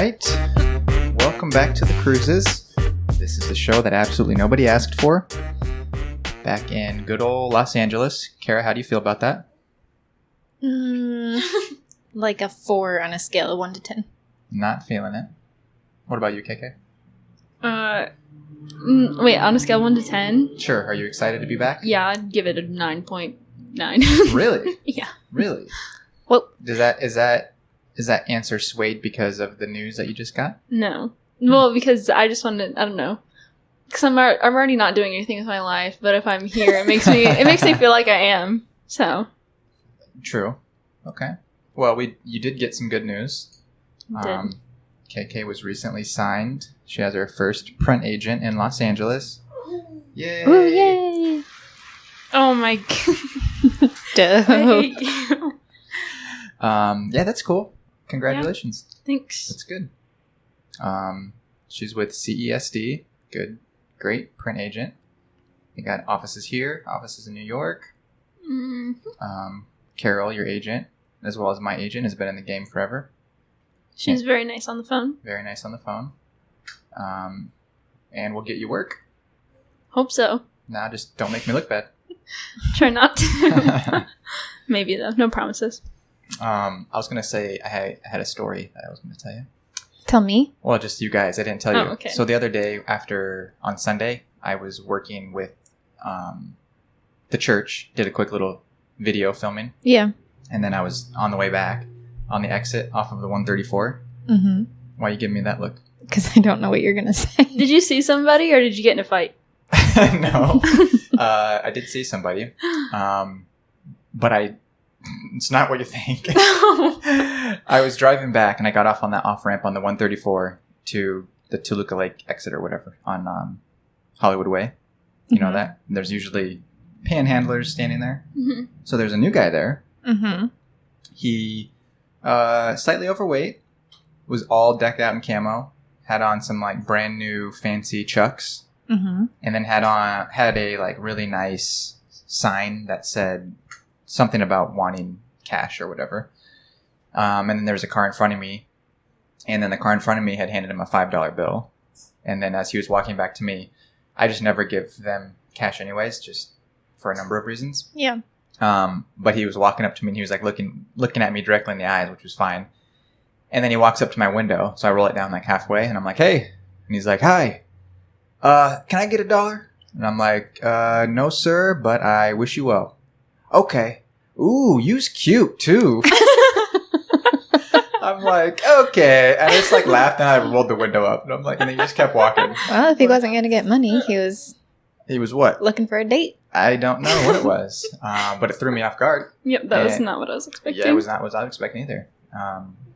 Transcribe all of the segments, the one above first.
right. Welcome back to the Kruses. This is the show that absolutely nobody asked for. Back in good old Los Angeles. Kara, how do you feel about that? Like a 4 on a scale of 1 to 10. Not feeling it. What about you, KK? Wait, on a scale of 1 to 10? Sure. Are you excited to be back? Yeah, I'd give it a 9.9. Really? Yeah. Really? Well, Is that answer swayed because of the news that you just got? No. Well, because I just wanted, I don't know. Because I'm already not doing anything with my life, but if I'm here, it makes me feel like I am. So. True. Okay. Well, you did get some good news. Did. KK was recently signed. She has her first print agent in Los Angeles. Yay! ooh, yay! Oh my god. Duh. I hate you. Yeah, that's cool. Congratulations. Yeah. Thanks. That's good. She's with CESD. Good. Great print agent. They got offices here, offices in New York. Mm-hmm. Carol, your agent, as well as my agent, has been in the game forever. She's very nice on the phone. Very nice on the phone. And we'll get you work. Hope so. Nah, just don't make me look bad. Try not to. Maybe, though. No promises. I was going to say I had a story that I was going to tell you. Tell me. Well, just you guys. I didn't tell you. Oh, okay. So the other day on Sunday, I was working with the church, did a quick little video filming. Yeah. And then I was on the way back on the exit off of the 134. Mm-hmm. Why are you giving me that look? Because I don't know what you're going to say. Did you see somebody or did you get in a fight? No. I did see somebody. But it's not what you think. I was driving back and I got off on that off-ramp on the 134 to the Toluca Lake exit or whatever on Hollywood Way. You know that? There's usually panhandlers standing there. Mm-hmm. So there's a new guy there. Mm-hmm. He, slightly overweight, was all decked out in camo, had on some like brand new fancy Chucks, and then had a like really nice sign that said something about wanting cash or whatever. And then there was a car in front of me, and then the car in front of me had handed him a $5 bill. And then as he was walking back to me, I just never give them cash anyways, just for a number of reasons. Yeah. But he was walking up to me and he was like looking at me directly in the eyes, which was fine. And then he walks up to my window. So I roll it down like halfway and I'm like, hey. And he's like, hi, can I get $1? And I'm like, no, sir, but I wish you well. Okay. Ooh, you's cute too. I'm like, okay. And I just like laughed and I rolled the window up. And I'm like, and he just kept walking. Well, if he wasn't going to get money, he was what? looking for a date. I don't know what it was. But it threw me off guard. Yep, that was not what I was expecting. Yeah, it was not what I was expecting either.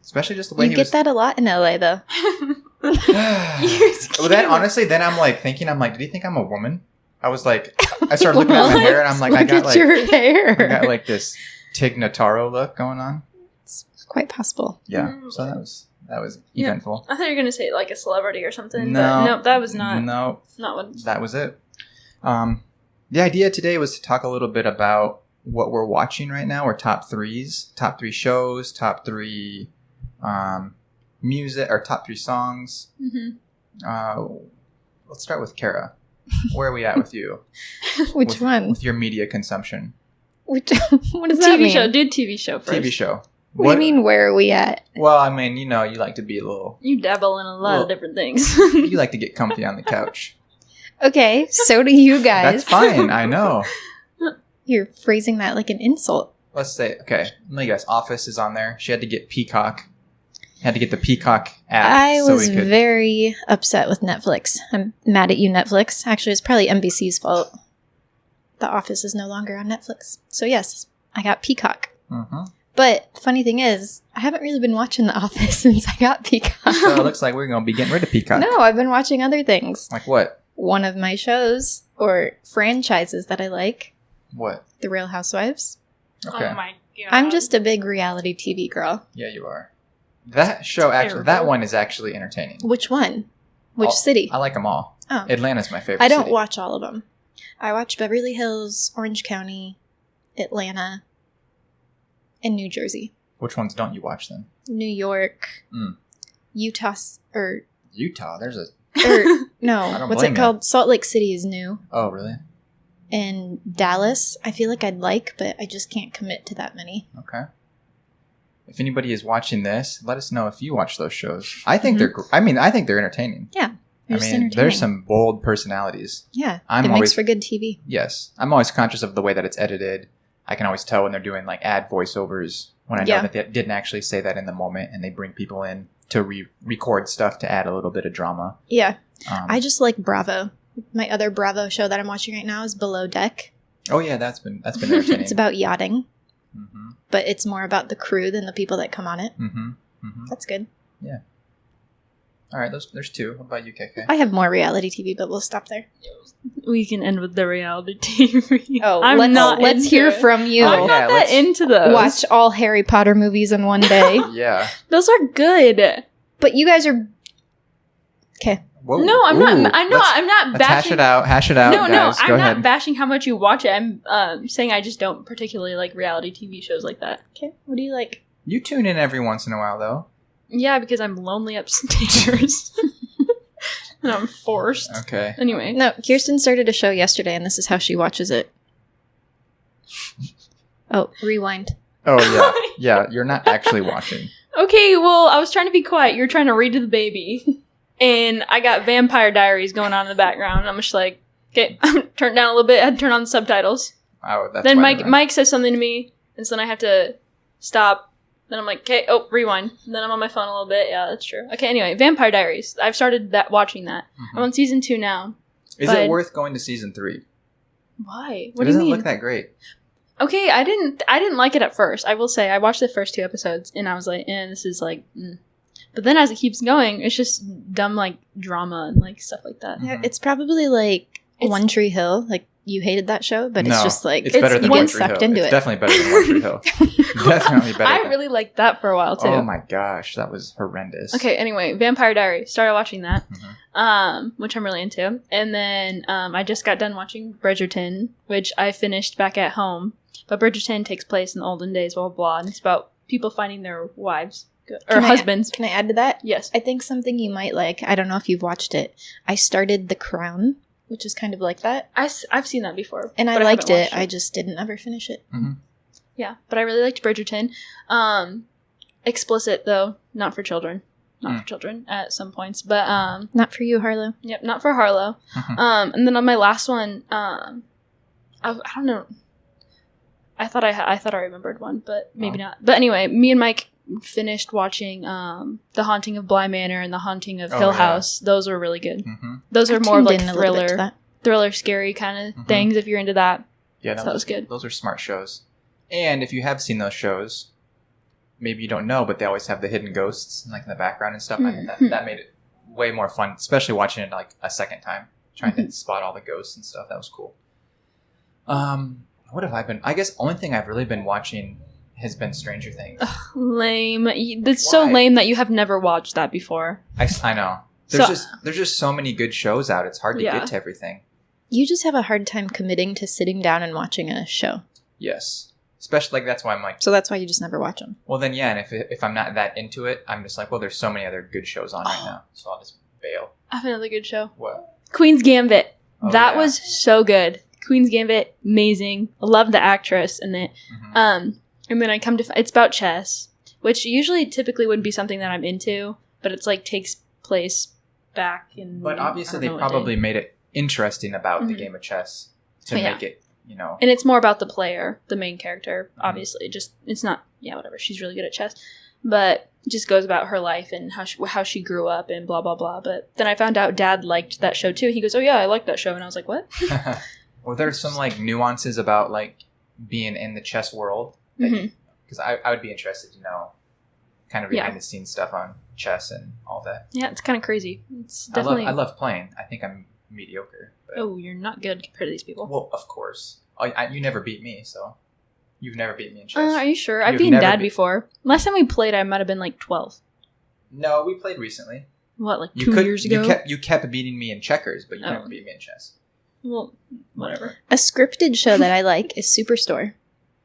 Especially just the way you get that a lot in LA, though. Well, then honestly, then I'm like, did he think I'm a woman? I was like, I started looking at my hair and I'm like, I got your hair. I got like this Tig Notaro look going on. It's quite possible. Yeah, so that was eventful. I thought you were going to say like a celebrity or something. No, but no, that was not. No, not what. That was it. The idea today was to talk a little bit about what we're watching right now, or top 3 shows, top 3 music, or top 3 songs. Mm-hmm. Let's start with Kara. Where are we at with you? Which one? With your media consumption. What does that mean? TV show. Do TV show first. TV show. What do you mean, where are we at? Well, I mean, you like to be a little... You dabble in a lot of different things. You like to get comfy on the couch. Okay, so do you guys. That's fine, I know. You're phrasing that like an insult. Let's say, okay, let me guess. Office is on there. She had to get Peacock. Had to get the Peacock app. I was very upset with Netflix. I'm mad at you, Netflix. Actually, it's probably NBC's fault. The Office is no longer on Netflix. So yes, I got Peacock. Mm-hmm. But funny thing is, I haven't really been watching The Office since I got Peacock. So it looks like we're going to be getting rid of Peacock. No, I've been watching other things. Like what? One of my shows, or franchises that I like. What? The Real Housewives. Okay. Oh my god. I'm just a big reality TV girl. Yeah, you are. That show, actually, that one is actually entertaining. Which one? Which city? I like them all. Oh. Atlanta's my favorite I don't city. watch all of them. I watch Beverly Hills, Orange County, Atlanta, and New Jersey. Which ones don't you watch then? New York. Utah, There's a... no, what's it called? Salt Lake City is new. Oh, really? And Dallas, I feel like I'd like, but I just can't commit to that many. Okay. If anybody is watching this, let us know if you watch those shows. I think I think they're entertaining. Yeah. There's some bold personalities. Yeah. It makes for good TV. Yes. I'm always conscious of the way that it's edited. I can always tell when they're doing like ad voiceovers when I know that they didn't actually say that in the moment and they bring people in to record stuff to add a little bit of drama. Yeah. I just like Bravo. My other Bravo show that I'm watching right now is Below Deck. Oh yeah, that's been entertaining. It's about yachting. Mm-hmm. But it's more about the crew than the people that come on it. Mm-hmm. Mm-hmm. That's good. Yeah. All right, there's two. What about you, KK? I have more reality TV, but we'll stop there. We can end with the reality TV. Oh, let's hear from you. I'm not that into those. Watch all Harry Potter movies in one day. Yeah. Those are good. But you guys are... Okay. Whoa. No, I'm not. I'm not bashing. Hash it out. No, guys. I'm Go not ahead. bashing how much you watch it. I'm saying I just don't particularly like reality TV shows like that. Okay, what do you like? You tune in every once in a while, though. Yeah, because I'm lonely upstairs, and I'm forced. Okay. Anyway, no, Kirsten started a show yesterday, and this is how she watches it. Oh, rewind. Oh yeah, yeah. You're not actually watching. Okay, well, I was trying to be quiet. You're trying to read to the baby. And I got Vampire Diaries going on in the background. I'm just like, okay, turn it down a little bit. I had to turn on the subtitles. Oh, that's then Mike says something to me, and so then I have to stop. Then I'm like, okay, rewind. And then I'm on my phone a little bit. Yeah, that's true. Okay, anyway, Vampire Diaries. I've started watching that. Mm-hmm. I'm on season 2 now. Is it worth going to season 3? Why? What do you mean? It doesn't look that great. Okay, I didn't like it at first. I will say, I watched the first 2 episodes, and I was like, this is like... But then as it keeps going, it's just dumb, like, drama and, like, stuff like that. Yeah, it's probably like One Tree Hill. Like, you hated that show, but it's just like... It's better than One Tree Hill. It's definitely better than One Tree Hill. Definitely better. I really liked that for a while, too. Oh, my gosh. That was horrendous. Okay, anyway, Vampire Diaries. Started watching that, which I'm really into. And then I just got done watching Bridgerton, which I finished back at home. But Bridgerton takes place in the olden days, blah, blah, blah. And it's about people finding their wives. Or husbands. Can I add to that? Yes. I think something you might like, I don't know if you've watched it. I started The Crown, which is kind of like that. I've seen that before. And I liked it. I just didn't ever finish it. Mm-hmm. Yeah, but I really liked Bridgerton. Explicit, though. Not for children. Not for children at some points. But not for you, Harlow. Yep, not for Harlow. And then on my last one, I don't know. I thought I remembered one, but maybe not. But anyway, me and Mike finished watching The Haunting of Bly Manor and The Haunting of Hill House. Those were really good. Mm-hmm. Those are more of like thriller, scary kind of things if you're into that. Yeah, that was good. Those are smart shows. And if you have seen those shows, maybe you don't know, but they always have the hidden ghosts like in the background and stuff. Mm-hmm. That made it way more fun, especially watching it like a second time, trying to spot all the ghosts and stuff. That was cool. What have I been? I guess only thing I've really been watching has been Stranger Things. Ugh, lame. It's so lame that you have never watched that before. I know. There's just so many good shows out. It's hard to get to everything. You just have a hard time committing to sitting down and watching a show. Yes. Especially, like, that's why I'm like... So that's why you just never watch them. Well, then, yeah, and if I'm not that into it, I'm just like, well, there's so many other good shows on right now. So I'll just bail. I have another good show. What? Queen's Gambit. That was so good. Queen's Gambit, amazing. I love the actress in it. Mm-hmm. And then I come to... It's about chess, which typically wouldn't be something that I'm into, but it's like takes place back in... But obviously they probably made it interesting about the game of chess to make it, you know... And it's more about the player, the main character, obviously. Just, it's not... Yeah, whatever. She's really good at chess. But it just goes about her life and how she grew up and blah, blah, blah. But then I found out Dad liked that show too. He goes, oh yeah, I like that show. And I was like, what? Well, there's some like nuances about like being in the chess world. Because I would be interested to know kind of behind the scenes stuff on chess and all that. Yeah, it's kind of crazy. It's definitely... I love playing. I think I'm mediocre. But... Oh, you're not good compared to these people. Well, of course. You never beat me, so... You've never beat me in chess. Are you sure? I've beaten Dad before. Last time we played, I might have been like 12. No, we played recently. What, like 2 years ago? You kept beating me in checkers, but you never beat me in chess. Well, whatever. A scripted show that I like is Superstore.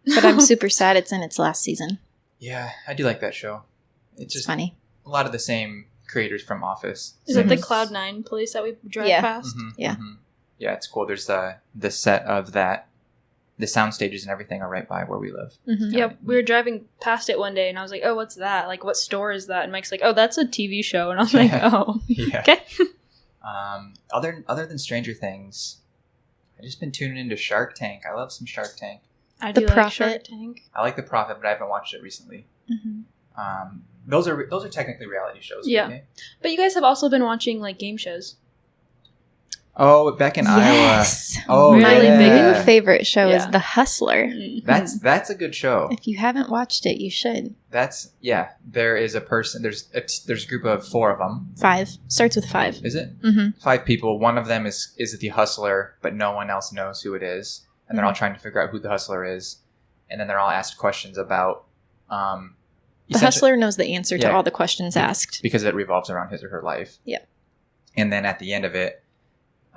But I'm super sad it's in its last season. Yeah, I do like that show. It's just funny. A lot of the same creators from Office. Is it the Cloud9 place that we drive past? Mm-hmm, yeah. Mm-hmm. Yeah, it's cool. There's the set of that. The sound stages and everything are right by where we live. Mm-hmm. Yeah, we were driving past it one day, and I was like, "Oh, what's that? Like, what store is that?" And Mike's like, "Oh, that's a TV show." And I was like, "Oh, yeah. Okay." Other than Stranger Things, I've just been tuning into Shark Tank. I love some Shark Tank. I do like Shark Tank. I like The Prophet, but I haven't watched it recently. Mm-hmm. Those are technically reality shows. Yeah, right? But you guys have also been watching like game shows. Oh, back in yes. Iowa. Oh, Really my big. new favorite show is The Hustler. That's a good show. If you haven't watched it, you should. There is a person. There's a group of 4 of them. 5 starts with 5. Is it? Mm-hmm. 5 people. One of them is the hustler, but no one else knows who it is, and they're all trying to figure out who the hustler is, and then they're all asked questions about. The hustler knows the answer to all the questions asked because it revolves around his or her life. Yeah. And then at the end of it,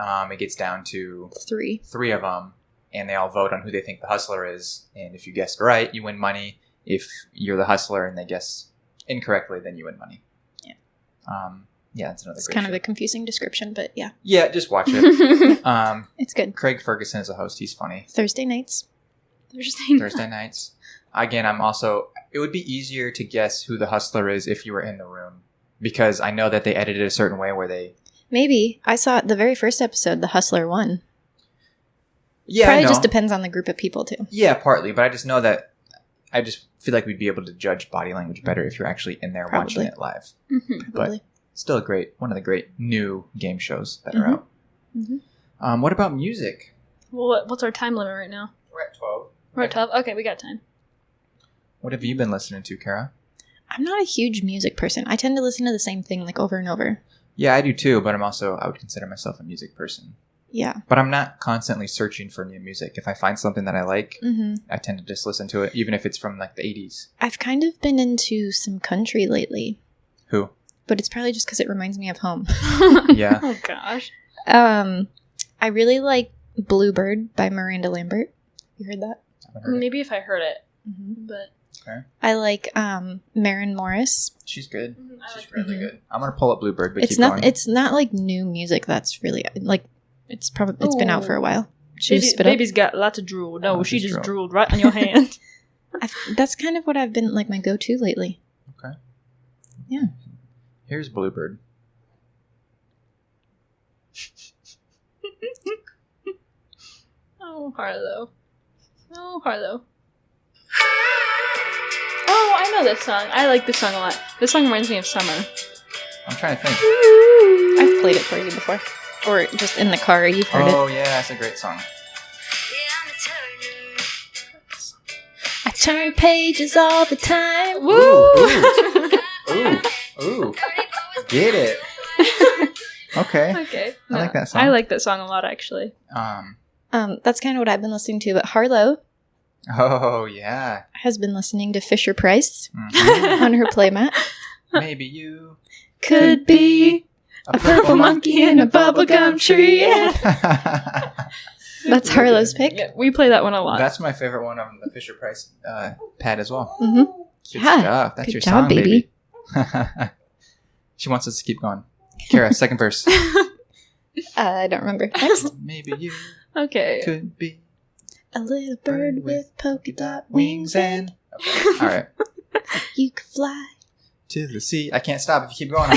it gets down to 3 of them, and they all vote on who they think the hustler is. And if you guessed right, you win money. If you're the hustler and they guess incorrectly, then you win money. Yeah. It's another. It's great kind show. of a confusing description, but yeah. Yeah, just watch it. It's good. Craig Ferguson is a host. He's funny. Thursday nights. Thursday nights. Again, it would be easier to guess who the hustler is if you were in the room, because I know that they edited it a certain way where they. Maybe. I saw the very first episode, the hustler won. Yeah, Probably just depends on the group of people, too. Yeah, partly. But I just know that I just feel like we'd be able to judge body language better if you're actually in there watching it live. Mm-hmm. Probably. But still one of the great new game shows that are out. Mm-hmm. What about music? Well, what's our time limit right now? We're at 12. We're at 12? Okay, we got time. What have you been listening to, Kara? I'm not a huge music person. I tend to listen to the same thing like over and over. Yeah, I do too, but I would consider myself a music person. Yeah. But I'm not constantly searching for new music. If I find something that I like, I tend to just listen to it, even if it's from like the 80s. I've kind of been into some country lately. Who? But it's probably just because it reminds me of home. Yeah. Oh, gosh. I really like Bluebird by Miranda Lambert. You heard that? Maybe if I heard it. Mm-hmm. But okay. I like Maren Morris. She's good. She's She's really good. I'm gonna pull up Bluebird, but it's not like new music that's really like it's been out for a while. Baby's got lots of drool. No, she just drooled right on your hand. That's kind of what I've been like my go-to lately. Okay. Yeah. Here's Bluebird. Oh, Harlow. Oh, Harlow. Oh, I know this song. I like this song a lot. This song reminds me of summer. I'm trying to think. I've played it for you before. Or just in the car, you've heard it. Oh, yeah, that's a great song. I turn pages all the time. Ooh. Ooh. Get it. Okay. Okay. I like that song. I like that song a lot, actually. That's kind of what I've been listening to, but Harlow Oh, yeah. has been listening to Fisher Price on her playmat. Maybe you could be a purple monkey in a bubblegum tree. That's Harlow's pick. Yeah, we play that one a lot. That's my favorite one on the Fisher Price pad as well. Mm-hmm. Good stuff. That's good your job, song, baby. She wants us to keep going. Kara, second verse. I don't remember. Next. Maybe you Okay. could be A little bird with polka dot wings and... Okay. All right. You could fly To the sea. I can't stop. If you keep going,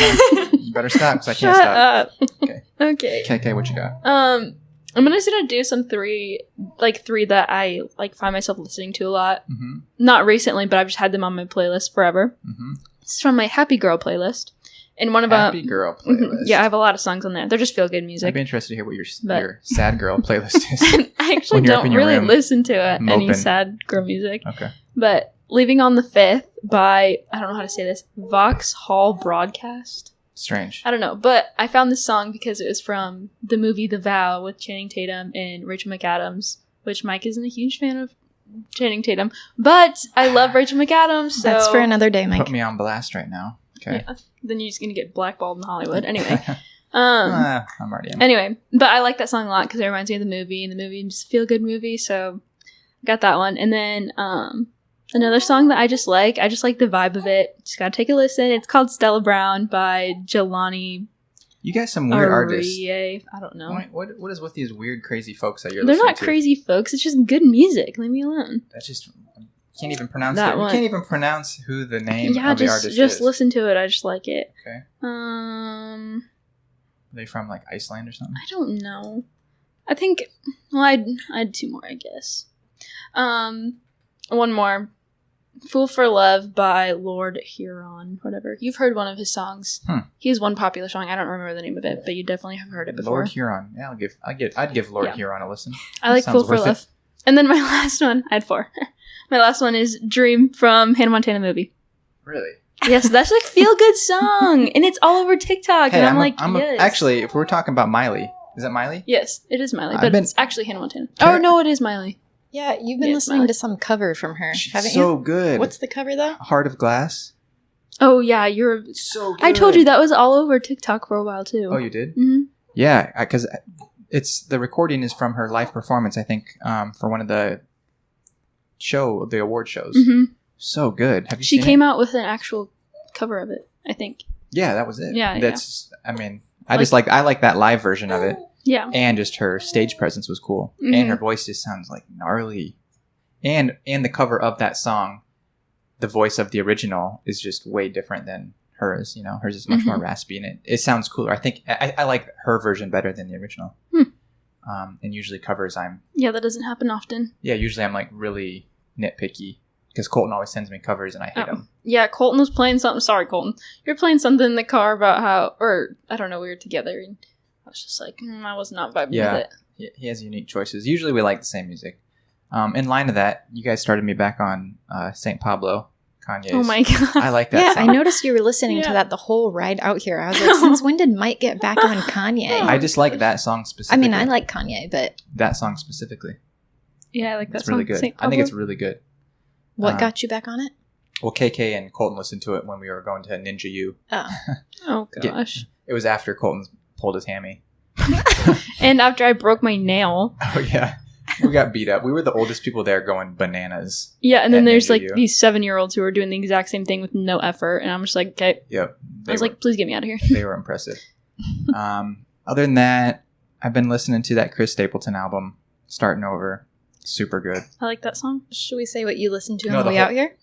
you better stop because I can't Shut stop. up. Okay. Okay. Okay, what you got? I'm just gonna do some three that I like find myself listening to a lot. Mm-hmm. Not recently, but I've just had them on my playlist forever. Mm-hmm. It's from my Happy Girl playlist, and one of them. Happy Girl playlist. Yeah, I have a lot of songs on there. They're just feel good music. I'd be interested to hear what your sad girl playlist is. I actually when you're up in don't your really room listen to any moping. sad girl music. Okay. But Leaving on the 5th by, I don't know how to say this, Voxhaul Broadcast. Strange. I don't know, but I found this song because it was from the movie The Vow with Channing Tatum and Rachel McAdams, which Mike isn't a huge fan of Channing Tatum, but I love Rachel McAdams, so... That's for another day, Mike. Put me on blast right now. Okay. Yeah, then you're just gonna get blackballed in Hollywood. Anyway. I'm already in. Anyway, but I like that song a lot because it reminds me of the movie, and the movie is a feel-good movie, so got that one. And then Another song that I just like the vibe of it. Just gotta take a listen. It's called Stella Brown by Jelani. You got some weird artists. I don't know. What is with these weird, crazy folks that you're They're listening not crazy folks. It's just good music. Leave me alone. That's just... You can't even pronounce that it. one. You can't even pronounce who the name of the artist is. Just listen to it. I just like it. Okay. Are they from like Iceland or something? I don't know. I think... Well, I'd 2 more, I guess. One more. Fool for Love by Lord Huron. Whatever. You've heard one of his songs. He has one popular song. I don't remember the name of it, but you definitely have heard it before. Lord Huron. Yeah, I'd give Lord Huron a listen. I like Fool for Love. And then my last one, I had 4. My last one is Dream from Hannah Montana Movie. Really? Yes, that's like feel-good song. And it's all over TikTok. Hey, and yes. Actually, if we're talking about Miley, is that Miley? Yes, it is Miley, but it's actually Hannah Montana. No, it is Miley. Yeah, you've been listening to some cover from her, haven't you? So good. What's the cover, though? Heart of Glass. Oh, yeah, you're... So good. I told you that was all over TikTok for a while, too. Oh, you did? Mm-hmm. Yeah, because the recording is from her live performance, I think, for one of the award shows. Mm-hmm. So good. Have you She seen came it? out with an actual cover of it, I think. Yeah, that was it. Yeah, I mean, I like that live version of it. Yeah. And just her stage presence was cool. Mm-hmm. And her voice just sounds like gnarly. And the cover of that song, the voice of the original is just way different than hers. You know, hers is much more raspy, and it sounds cooler. I think I like her version better than the original. And usually covers Yeah, that doesn't happen often. Yeah, usually I'm like really nitpicky because Colton always sends me covers and I hate them. Yeah, Colton was playing something. Sorry, Colton. You're playing something in the car about I don't know, we were together and I was just like, I was not vibing with it. He has unique choices. Usually we like the same music. In line of that, you guys started me back on St. Pablo, Kanye's. Oh my god. I like that song. I noticed you were listening to that the whole ride out here. I was like, since when did Mike get back on Kanye? I just like that song specifically. I mean, I like Kanye, but... That song specifically. Yeah, I like that it's song. Really good. I think it's really good. What got you back on it? Well, KK and Colton listened to it when we were going to Ninja U. Oh gosh. It was after Colton pulled his hammy. And after I broke my nail. Oh, yeah. We got beat up. We were the oldest people there going bananas. Yeah, and then there's like these 7-year-olds who are doing the exact same thing with no effort. And I'm just like, okay. Yep. I was like, please get me out of here. They were impressive. Other than that, I've been listening to that Chris Stapleton album, Starting Over. Super good. I like that song. Should we say what you listened to on the way out here?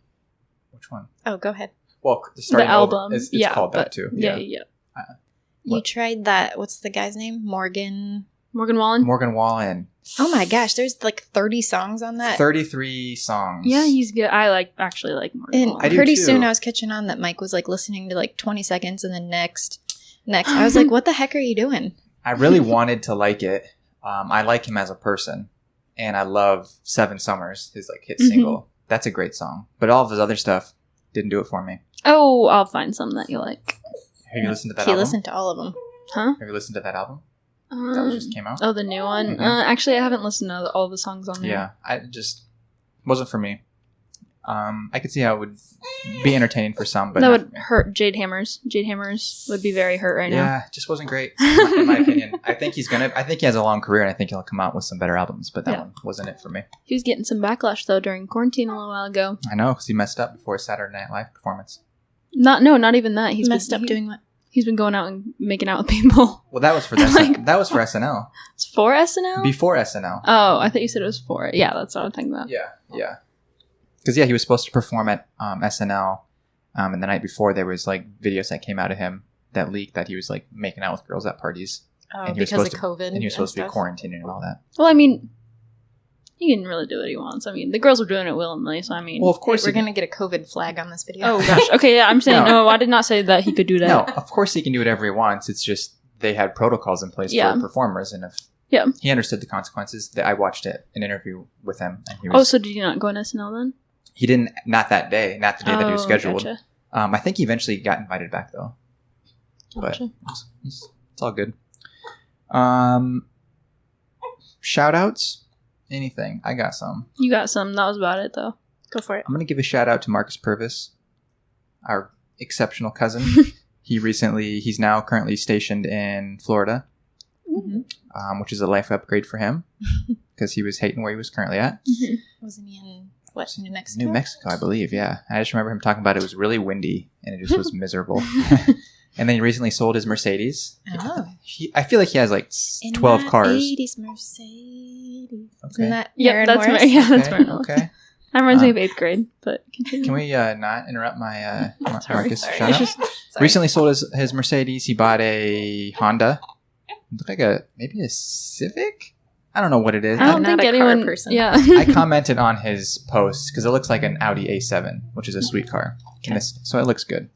Which one? Oh, go ahead. Well, the album. It's called that too. Yeah. You tried that, what's the guy's name? Morgan Wallen? Morgan Wallen. Oh my gosh, there's like 30 songs on that. 33 songs. Yeah, he's good. I actually like Morgan Wallen. And pretty soon I was catching on that Mike was like listening to like 20 seconds and then next. I was like, what the heck are you doing? I really wanted to like it. I like him as a person. And I love 7 Summers, his like hit single. That's a great song. But all of his other stuff didn't do it for me. Oh, I'll find some that you like. Have you listened to that album? He listened to all of them. Huh? Have you listened to that album? That just came out? Oh, the new one? Mm-hmm. Actually, I haven't listened to all the songs on there. Yeah, I just... wasn't for me. I could see how it would be entertaining for some, but... That would hurt Jade Hammers. Jade Hammers would be very hurt right now. Yeah, it just wasn't great, in my opinion. I think he has a long career, and I think he'll come out with some better albums, but that one wasn't it for me. He was getting some backlash, though, during quarantine a little while ago. I know, because he messed up before his Saturday Night Live performance. Not even that. He's messed up doing what? He's been going out and making out with people. Well, that was for that was for SNL. It's for SNL? Before SNL. Oh, I thought you said it was for it. Yeah, that's what I'm talking about. Yeah. Because, he was supposed to perform at SNL, and the night before there was, like, videos that came out of him that leaked that he was, like, making out with girls at parties. Oh, and because of COVID. And he was supposed to be quarantining and all that. Well, I mean... He can really do what he wants. I mean, the girls were doing it willingly, so I mean... Well, of course... We're going to get a COVID flag on this video. Oh, gosh. Okay, yeah, I'm saying... No, I did not say that he could do that. No, of course he can do whatever he wants. It's just they had protocols in place for performers, and if he understood the consequences. I watched an interview with him. And he was, so did you not go on SNL then? He didn't... Not that day. Not the day that he was scheduled. Gotcha. I think he eventually got invited back, though. Gotcha. But it's all good. Shout-outs? Anything. I got some. You got some. That was about it, though. Go for it. I'm going to give a shout out to Marcus Purvis, our exceptional cousin. He's now currently stationed in Florida, which is a life upgrade for him because he was hating where he was currently at. Wasn't he in What, New Mexico? New Mexico, I believe, yeah. I just remember him talking about it was really windy and it just was miserable. And then he recently sold his Mercedes. Oh. I feel like he has like 12 cars. 80s Mercedes. Okay. Isn't that Yep, Aaron that's Morris? that's Mary. Okay. That reminds me of 8th grade, but continue. Can we not interrupt my Marcus Sorry. shout out? Sorry. Recently sold his Mercedes. He bought a Honda. It looked like maybe a Civic? I don't know what it is. I don't I'm think not a car anyone. person. Yeah. I commented on his post because it looks like an Audi A7, which is a sweet car. Okay. So it looks good.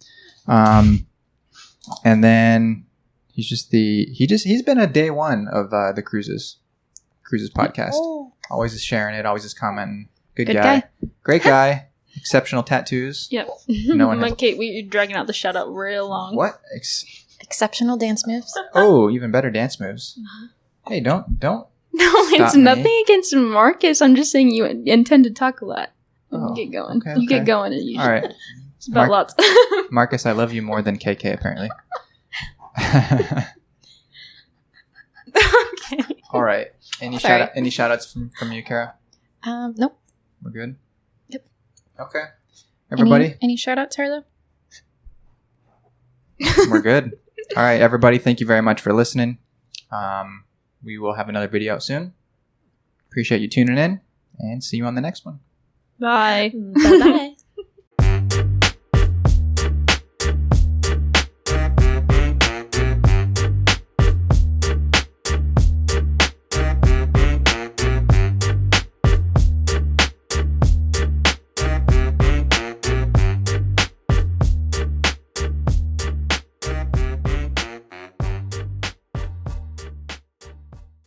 And then he's been a day one of the Kruses podcast. Oh. Always is sharing it. Always is commenting. Good Good guy. guy. Great guy. Exceptional tattoos. Yep. No one has- Kate, we're dragging out the shout out real long. What? Exceptional dance moves. Oh, even better dance moves. Hey, don't. No, Stop it's me. nothing against Marcus. I'm just saying you intend to talk a lot. Oh, Get going. okay, You get okay. going. And you All right. It's about lots. Marcus, I love you more than KK, apparently. Okay. All right. Any Sorry. shout outs from you, Kara? Nope. We're good? Yep. Okay. Everybody? Any shout outs, Harlow? We're good. All right, everybody. Thank you very much for listening. We will have another video out soon. Appreciate you tuning in and see you on the next one. Bye. Bye-bye.